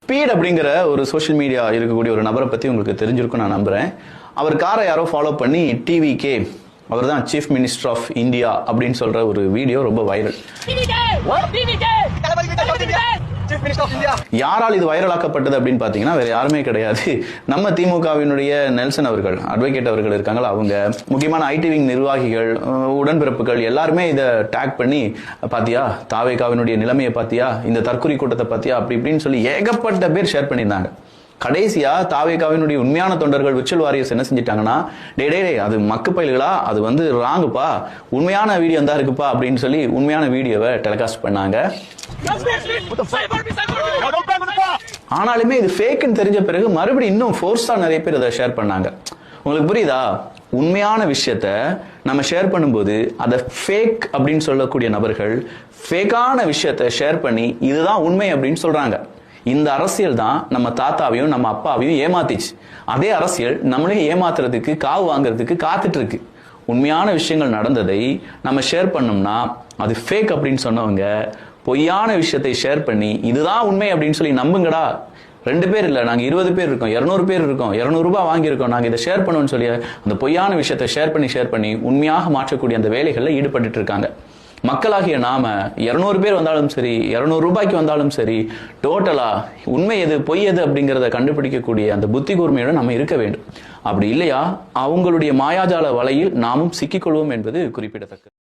Speed அப்படிங்கிற ஒரு social media இருக்கக்கூடிய ஒரு நபரை பத்தி உங்களுக்கு தெரிஞ்சிருக்கும் நான் நம்புறேன். அவர் காரை யாரோ ஃபாலோ பண்ணி டிவிகே, அவர் தான் சீஃப் மினிஸ்டர் ஆஃப் இந்தியா அப்படின்னு சொல்ற ஒரு வீடியோ ரொம்ப வைரல். யாரால் இது வைரலாக்கப்பட்டது அப்படின்னு பாத்தீங்கன்னா வேற யாருமே கிடையாது, நம்ம திமுகவினுடைய நெல்சன் அவர்கள், அட்வொகேட் அவர்கள் இருக்காங்களா, அவங்க முக்கியமான ஐடி விங் நிர்வாகிகள், உடன்பிறப்புகள் எல்லாருமே இதை டேக் பண்ணி, பாத்தியா தாவேகாவினுடைய நிலைமையை பாத்தியா, இந்த தற்கொலை கூட்டத்தை பாத்தியா, அப்படி இப்படின்னு சொல்லி ஏகப்பட்ட பேர் ஷேர் பண்ணியிருந்தாங்க. கடைசியா தாவேகாவினுடைய உண்மையான தொண்டர்கள் விர்ச்சுவல் வாரியர்ஸ் என்ன செஞ்சிட்டாங்கன்னா, டே அது மக்கு பயில்களா, அது வந்து ராங்குப்பா, உண்மையான வீடியோ தான் இருக்குப்பா அப்படின்னு சொல்லி உண்மையான வீடியோவை டெலிகாஸ்ட் பண்ணாங்க. ஆனாலுமே இது ஃபேக்னு தெரிஞ்ச பிறகு மறுபடியும் இன்னும் ஃபோர்ஸா நிறைய பேர் அதை ஷேர் பண்ணாங்க. உங்களுக்கு புரியுதா? உண்மையான விஷயத்த நம்ம ஷேர் பண்ணும்போது அதை ஃபேக் அப்படின்னு சொல்லக்கூடிய நபர்கள் ஃபேக்கான விஷயத்த ஷேர் பண்ணி இதுதான் உண்மை அப்படின்னு சொல்றாங்க. இந்த அரசியல் தான் நம்ம தாத்தாவையும் நம்ம அப்பாவையும் ஏமாத்திச்சு. அதே அரசியல் நம்மளையும் ஏமாத்துறதுக்கு, காவு வாங்குறதுக்கு காத்துட்டு இருக்கு. உண்மையான விஷயங்கள் நடந்ததை நம்ம ஷேர் பண்ணோம்னா அது ஃபேக் அப்படின்னு சொன்னவங்க பொய்யான விஷயத்தை ஷேர் பண்ணி இதுதான் உண்மை அப்படின்னு சொல்லி நம்புங்கடா, 2 பேர் இல்ல, நாங்க 20 பேர் இருக்கோம், 200 பேர் இருக்கோம், 200 ரூபாய் வாங்கியிருக்கோம், நாங்க இதை ஷேர் பண்ணுவோம்னு சொல்லி அந்த பொய்யான விஷயத்தை ஷேர் பண்ணி உண்மையாக மாற்றக்கூடிய அந்த வேலைகள்ல ஈடுபட்டு இருக்காங்க. மக்களாகிய நாம 200 பேர் வந்தாலும் சரி, 200 ரூபாய்க்கு வந்தாலும் சரி, டோட்டலா உண்மை எது பொய் எது அப்படிங்கிறத கண்டுபிடிக்கக்கூடிய அந்த புத்தி கூர்மையோட நம்ம இருக்க வேண்டும். அப்படி இல்லையா அவங்களுடைய மாயாஜால வலையில் நாமும் சிக்கிக்கொள்வோம் என்பது குறிப்பிடத்தக்கது.